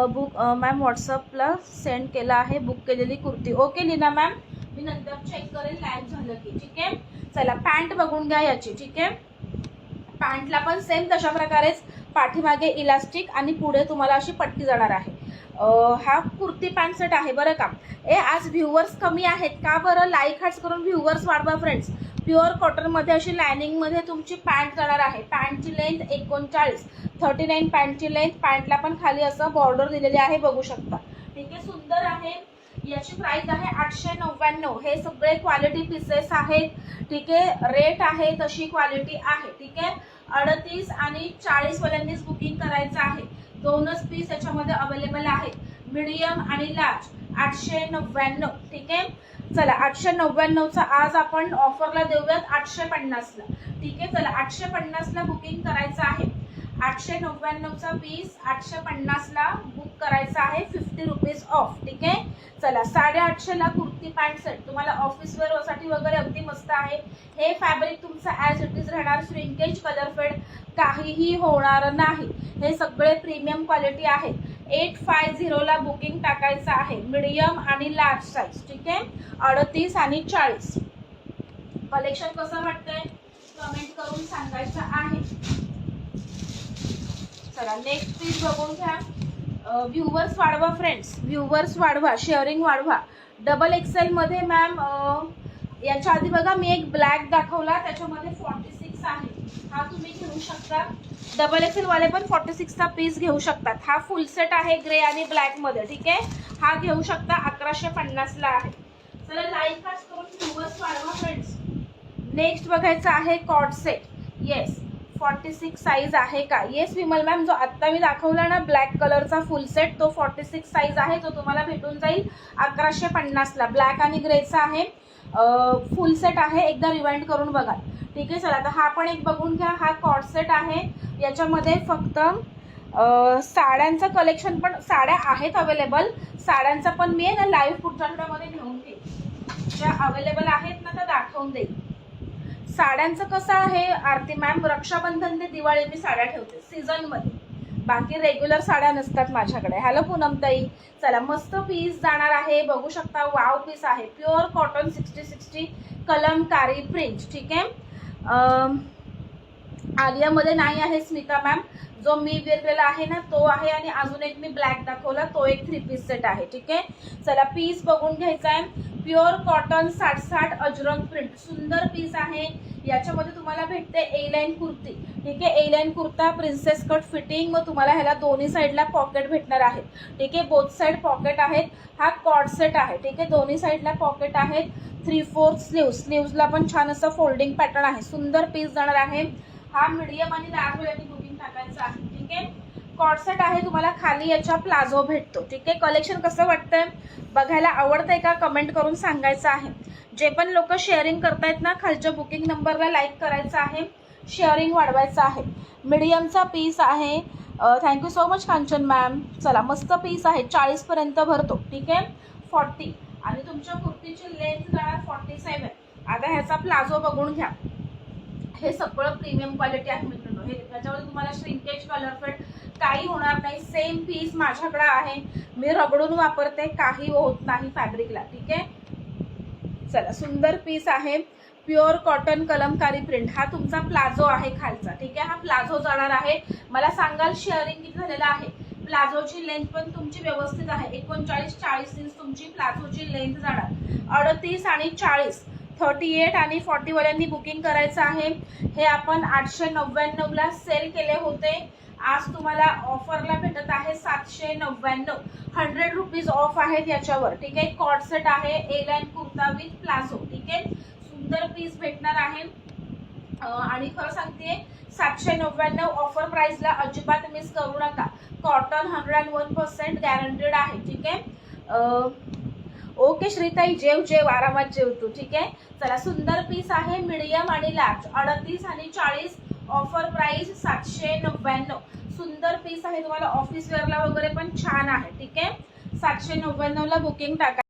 Book ma'am व्हॉट्सअपला send केला आहे बुक केलेली कुर्ती. ओके लीना मॅम, मी नंतर चेक करेल लाईव्ह झालं की. ठीक आहे, चला पॅन्ट बघून घ्या याची. ठीक आहे, पॅन्टला पण सेम तशा प्रकारेच पाठीमागे इलास्टिक आणि पुढे तुम्हाला अशी पट्टी जाणार आहे. हा कुर्ती पॅन्ट सेट आहे बरं का. आज व्ह्यूवर्स कमी आहेत का बरं? लाईक हार्ट्स करून व्ह्यूवर्स वाढवा फ्रेंड्स. प्युअर कॉटनमध्ये अशी लायनिंगमध्ये तुमची पॅन्ट जाणार आहे. पॅन्टची लेंथ 39, 39 पॅन्टची लेंथ. पॅन्टला पण खाली असं बॉर्डर दिलेली आहे, बघू शकता. ठीक आहे, सुंदर आहे. याची प्राइस आहे 899. हे सगळे क्वालिटी पीसेस आहेत. ठीक आहे, रेट आहे तशी क्वालिटी आहे. ठीक आहे, 38 आणि 40 वाल्यांनीच बुकिंग करायचं आहे. दोनच पीस याच्यामध्ये अवेलेबल आहेत, मीडियम आणि लार्ज. 899. ठीक आहे, चला 899चा आज आपण ऑफरला देऊयात 850ला. ठीक आहे, चला 850ला बुकिंग करायचं आहे. 899चा पीस 850ला बुक करायचा आहे. 50 रुपीज ऑफ. ठीक आहे, चला 850ला कुर्ती पॅन्ट सेट तुम्हाला ऑफिस वेअरसाठी वगैरे अगदी मस्त आहे. हे फॅब्रिक तुमचं ॲज इट इज राहणार, श्रिंकेज, कलर फेड काहीही होणार नाही. हे सगळे प्रीमियम क्वालिटी आहेत. 850ला बुकिंग टाकायचं आहे, मीडियम आणि लार्ज साईज. ठीक आहे, 38 आणि 40. कलेक्शन कसं वाटतंय कमेंट करून सांगायचं आहे. चला नेक्स्ट पीस बघून घ्या. व्ह्यूवर्स वाढवा फ्रेंड्स, व्ह्यूवर्स वाढवा, शेअरिंग वाढवा. डबल एक्सेल मध्ये मॅम याच्या आधी बघा मी एक ब्लॅक दाखवला, त्याच्यामध्ये 46 आहे. हा तुम्ही घेऊ शकता. डबल एक्सेल वाले पण 46चा पीस घेऊ शकतात. हा फुल सेट आहे ग्रे आणि ब्लॅक मध्ये. ठीक आहे, हा घेऊ शकता. 1150ला आहे. चला लाईक करून व्ह्यूवर्स वाढवा फ्रेंड्स. नेक्स्ट बघायचं आहे कॉट सेट. येस, 46 साईज आहे का? येस विमल मॅम, जो आत्ता मी दाखवला ना ब्लॅक कलरचा फुल सेट तो 46 साईज आहे, जो तुम्हाला भेटून जाईल 1150ला. ब्लॅक आणि ग्रेचा आहे, फुल सेट आहे. एकदा रिवाइंड करून बघा. ठीक आहे, चला आता हा पण एक बघून घ्या. हा कॉट सेट आहे. याच्यामध्ये फक्त साड्यांचं कलेक्शन पण, साड्या आहेत अवेलेबल. साड्यांचा पण मी आहे ना लाईव्ह पुढच्या आठवड्यामध्ये घेऊन घेईन. ज्या अवेलेबल आहेत ना त्या दाखवून देईल. साड्यांचं कसं आहे आरती मॅम, रक्षाबंधन ते दिवाळी मी साड्या ठेवते सीझनमध्ये, बाकी रेग्युलर साड्या नसतात माझ्याकडे. हॅलो पूनम ताई, चला मस्त पीस जाणार आहे, बघू शकता. वाव पीस आहे, प्युअर कॉटन 60-60 कलमकारी प्रिंट. ठीक आहे, आलियामध्ये नाही आहे स्मिता मॅम. जो मी वेअर केलेला आहे ना तो आहे, आणि अजून एक मी ब्लॅक दाखवला तो एक 3 पीस सेट आहे. ठीक आहे, चला पीस बघून घ्यायचा आहे. प्युअर कॉटन 60-60 अजरक प्रिंट, सुंदर पीस आहे. याच्यामध्ये तुम्हाला भेटते ए लाईन कुर्ती. ठीक आहे, A line kurta, princess cut fitting. मग तुम्हाला ह्याला दोन्ही साईडला पॉकेट भेटणार आहे. ठीक आहे, बोथ साईड पॉकेट आहेत. हा कॉट सेट आहे. ठीक आहे, दोन्ही साईडला पॉकेट आहेत. 3/4 स्लीव्स, स्लीव्सला पण छान असं फोल्डिंग पॅटर्न आहे. सुंदर पीस जाणार आहे. हा मीडियम आणि लार्ज वाल्यांनी बुकिंग टाकायचं आहे. ठीक आहे, कॉट सेट आहे. तुम्हाला खाली याच्या प्लाझो भेटतो. ठीक आहे, कलेक्शन कसं वाटतंय, बघायला आवडतंय का कमेंट करून सांगायचं आहे. जे पण लोक शेअरिंग करतायत ना खालच्या बुकिंग नंबरला लाईक करायचं आहे, शेअरिंग वाढवायचं आहे. मीडियमचा पीस आहे. Thank you so much Kanchan ma'am. चला मस्त पीस आहे, 40 पर्यंत भरतो. ठीक आहे, 40 आणि तुमच्या कुर्तीची लेंथ जाणार 47. आता ह्याचा प्लाझो बघून घ्या. हे सगळं प्रीमियम क्वालिटी आहे मित्रांनो. हे त्याच्यामध्ये तुम्हाला श्रिंकेज, कलर फेड काही होणार नाही. सेम पीस माझ्याकडे आहे, मी रगडून वापरते, काही होत नाही फॅब्रिकला. ठीक आहे, चला सुंदर पीस आहे. Pure cotton Kalamkari print. हा तुमचा प्लाझो आहे खालचा. ठीक आहे, हा प्लाझो जाणार आहे. मला सांगाल शेअरिंग किती झालेलं आहे. प्लाझोची लेंथ पण तुमची व्यवस्थित आहे. 39-40 इंच तुमची प्लाझोची लेंथ जाणार. 38 आणि 40, 38 आणि 40 वाल्यांनी बुकिंग करायचं आहे. हे आपण 899ला सेल केले होते. आज तुम्हाला ऑफरला भेटत आहे 799. 100 रुपीज ऑफ आहेत याच्यावर. ठीक आहे, कॉट सेट आहे, A line kurta with palazzo. ठीक आहे, सुंदर पीस भेटणार आहे. आणि खरं सांगते 799 ऑफर प्राइसला अजिबात मिस करू नका. कॉटन 101% गॅरंटेड आहे. ठीक आहे, ओके श्रीताई, जेव जेव, आरामात जेव तू. ठीक आहे, चला सुंदर पीस आहे. मीडियम आणि लार्ज, 38 आणि 40. Offer price 799. सुंदर पीस आहे, तुम्हाला ऑफिस वेअरला वगैरे पण छान आहे. ठीक आहे, 799ला बुकिंग टाका.